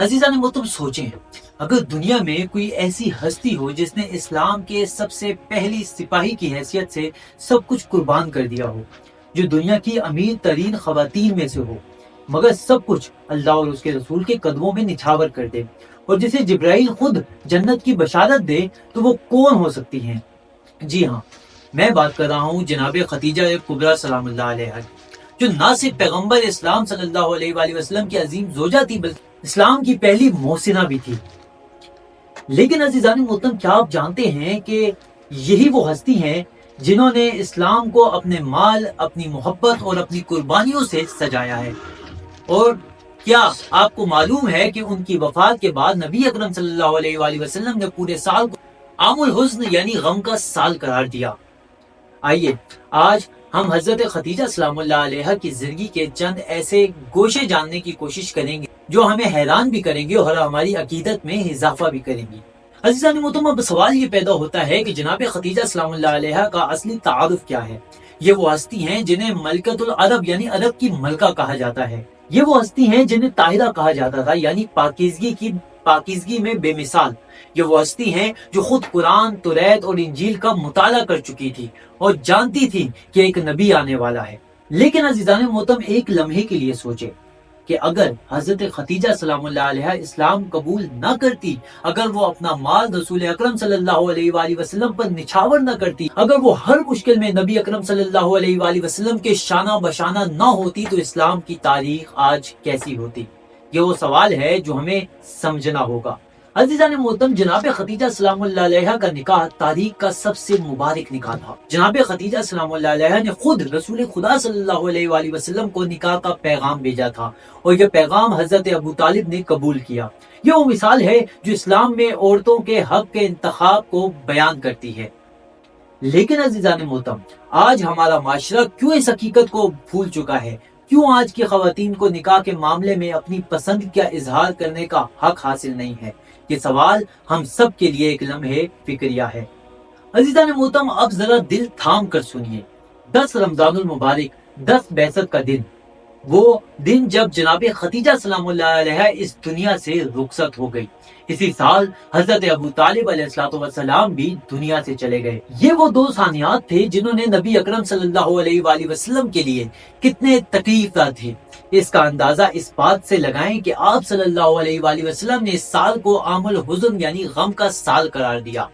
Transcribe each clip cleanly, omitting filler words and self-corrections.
अजीज़ान मोहतरम सोचें, अगर दुनिया में कोई ऐसी हस्ती हो जिसने इस्लाम के सबसे पहली सिपाही की हैसियत से सब कुछ कुर्बान कर दिया हो, जो दुनिया की अमीर तरीन खवातीन में से हो, मगर सब कुछ अल्लाह और उसके रसूल के कदमों में निछावर कर दे, और जिसे जिब्राइल खुद जन्नत की बशारत दे, तो वो कौन हो सकती हैं? जी हाँ, मैं बात कर रहा हूँ जनाब खदीजा कुबरा सलामुल्लाह अलैहा, जो ना सिर्फ पैगम्बर इस्लाम सल्लल्लाहु अलैहि वसल्लम की अजीम जोजा थी, बल्कि इस्लाम की पहली मोहसिना भी थी। लेकिन अजीजान मोहतरम, क्या आप जानते हैं कि यही वो हस्ती हैं जिन्होंने इस्लाम को अपने माल, अपनी मोहब्बत और अपनी कुर्बानियों से सजाया है? और क्या आपको मालूम है कि उनकी वफात के बाद नबी अकरम सल्लल्लाहु अलैहि वसल्लम ने पूरे साल को आमुल हुज़्न यानी गम का साल करार दिया। आइए आज हम हजरत खदीजा सलामुल्लाह अलैहा की जिंदगी के चंद ऐसे गोशे जानने की कोशिश करेंगे जो हमें हैरान भी करेंगे और हमारी अकीदत में इजाफा भी करेंगी। अज़ीज़ान मोहतरम, अब सवाल ये पैदा होता है कि जनाब खदीजा सलामुल्लाह अलैहा का असली तारुफ क्या है? ये वो हस्ती हैं जिन्हें मलकतुल अरब यानी अरब की मलका कहा जाता है। ये वो हस्ती हैं जिन्हें ताहिरा कहा जाता था, यानी पाकीज़गी में बेमिसाल। ये वो हस्ती हैं जो खुद कुरान, तौरात और इंजील का मुताला कर चुकी थी और जानती थी कि एक नबी आने वाला है। लेकिन अज़ीज़ान मोहतरम, एक लम्हे के लिए सोचे कि अगर हजरत खदीजा सलामुल्लाह अलैहा इस्लाम कबूल न करती, अगर वो अपना माल रसूल अकरम सल्लल्लाहु अलैहि वसल्लम पर निछावर न करती, अगर वो हर मुश्किल में नबी अकरम सल्लल्लाहु अलैहि वसल्लम के शाना बशाना न होती, तो इस्लाम की तारीख आज कैसी होती? ये वो सवाल है जो हमें समझना होगा। अज़ीज़ान मोहतरम, जनाब खदीजा सलामुल्लाह अलैहा का निकाह तारीख का सबसे मुबारक निकाह था। जनाब खदीजा सलामुल्लाह अलैहा ने खुद रसूल खुदा सल्लल्लाहु अलैहि वसल्लम को निकाह का पैगाम भेजा था और यह पैगाम हजरत अबू तालिब ने कबूल किया। यह वो मिसाल है जो इस्लाम में औरतों के हक के इंतखाब को बयान करती है। लेकिन अज़ीज़ान मोहतरम, आज हमारा माशरा क्यों इस हकीकत को भूल चुका है? क्यों आज की खवातीन को निकाह के मामले में अपनी पसंद का इजहार करने का हक हासिल नहीं है? ये सवाल हम सब के लिए एक लम्हे फिक्रिया है। अज़ीज़ान मोहतरम, अब जरा दिल थाम कर सुनिए। 10 रमजानुल मुबारक, 10 बैसत का दिन, वो दिन जब जनाब खदीजा सलामुल्लाह अलैहा इस दुनिया से रुखसत हो गई। इसी साल हजरत अबू तालिब अलैहिस्सलाम भी दुनिया से चले गए। ये वो दो सानियात थे जिन्होंने नबी अकरम सल्लल्लाहु अलैहि वसल्लम के लिए कितने तकलीफदार थे। इसका अंदाजा इस बात से लगाएं कि आप सल्लल्लाहु अलैहि वसल्लम ने इस साल को आमुल हुज़्न यानी गम का साल करार दिया।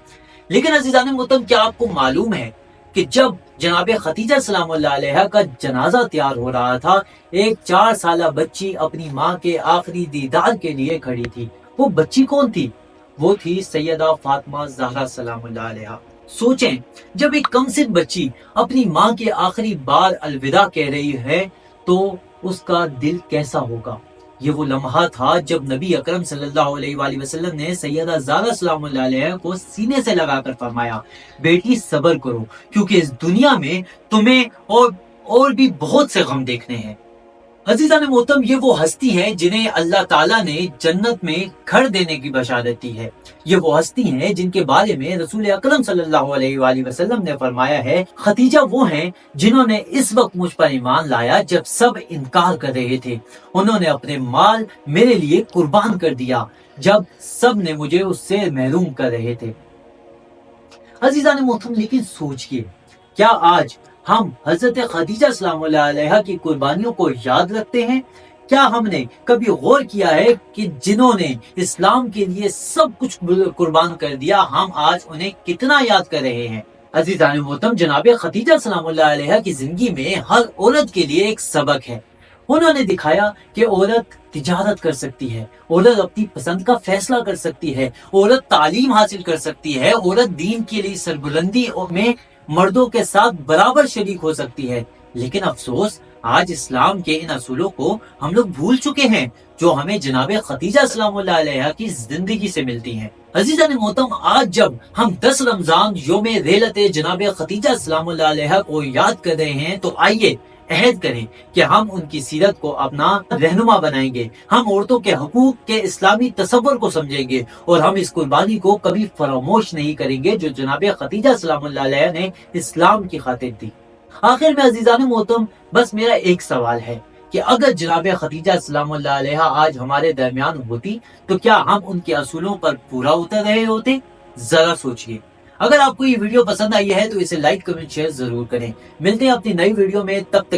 लेकिन अज़ीज़ान मोहतरम, क्या आपको मालूम है कि जब जनाब खदीजा सलामुल्लाह अलैहा का जनाजा तैयार हो रहा था, एक 4 साला बच्ची अपनी माँ के आखिरी दीदार के लिए खड़ी थी। वो बच्ची कौन थी? वो थी सैयदा फातिमा ज़हरा सलामुल्लाह अलैहा। सोचें, जब एक कमसिन बच्ची अपनी माँ के आखिरी बार अलविदा कह रही है तो उसका दिल कैसा होगा? ये वो लम्हा था जब नबी अकरम सल्लल्लाहु अलैहि वसल्लम ने सैयदा ज़हरा सलामुल्लाह अलैहा को सीने से लगाकर फरमाया, बेटी सब्र करो, क्योंकि इस दुनिया में तुम्हें और भी बहुत से गम देखने हैं। अज़ीज़ान मोहतरम, ये वो हस्ती हैं जिन्हें अल्लाह ताला ने जन्नत में घर देने की बशारत दी है। ये वो हस्ती हैं जिनके बारे में रसूल अकरम सल्लल्लाहु अलैहि वसल्लम ने फरमाया है, खदीजा वो हैं जिन्होंने इस वक्त मुझ पर ईमान लाया जब सब इनकार कर रहे थे। उन्होंने अपने माल मेरे लिए कुर्बान कर दिया जब सब ने मुझे उससे महरूम कर रहे थे। अज़ीज़ान मोहतरम, लेकिन सोचिए, क्या आज हम हजरत खदीजा सलामुल्लाह अलैहा की कुर्बानियों को याद रखते हैं? क्या हमने कभी गौर किया है कि जिन्होंने इस्लाम के लिए सब कुछ कुर्बान कर दिया, हम आज उन्हें कितना याद कर रहे हैं? अज़ीज़ान मोहतरम, जनाब खदीजा सलामुल्लाह अलैहा की जिंदगी में हर औरत के लिए एक सबक है। उन्होंने दिखाया कि औरत तिजारत कर सकती है, औरत अपनी पसंद का फैसला कर सकती है, औरत तालीम हासिल कर सकती है, औरत दीन के लिए सरबुलंदी में मर्दों के साथ बराबर शरीक हो सकती है। लेकिन अफसोस, आज इस्लाम के इन असूलों को हम लोग भूल चुके हैं जो हमें जनाब खदीजा सलामुल्लाह अलैहा की जिंदगी से मिलती हैं। अज़ीज़ान मोहतरम, आज जब हम 10 रमजान योमे रेलत जनाब खदीजा सलामुल्लाह अलैहा को याद कर रहे हैं, तो आइए अहद करें कि हम उनकी सीरत को अपना रहनुमा बनाएंगे, हम औरतों के हकूक के इस्लामी तसव्वुर को समझेंगे और हम इस कुर्बानी को कभी फरामोश नहीं करेंगे जो जनाब खदीजा सलामुल्लाह अलैहा ने इस्लाम की खातिर दी। आखिर में अज़ीज़ान मोहतरम, बस मेरा एक सवाल है کہ اگر جناب خدیجہ سلام اللہ علیہ آج ہمارے درمیان ہوتی تو کیا ہم ان کے اصولوں پر پورا اتر رہے ہوتے؟ ذرا سوچئے۔ اگر آپ کو یہ ویڈیو پسند آئی ہے تو اسے لائک کمنٹ شیئر ضرور کریں۔ ملتے ہیں اپنی نئی ویڈیو میں، تب تک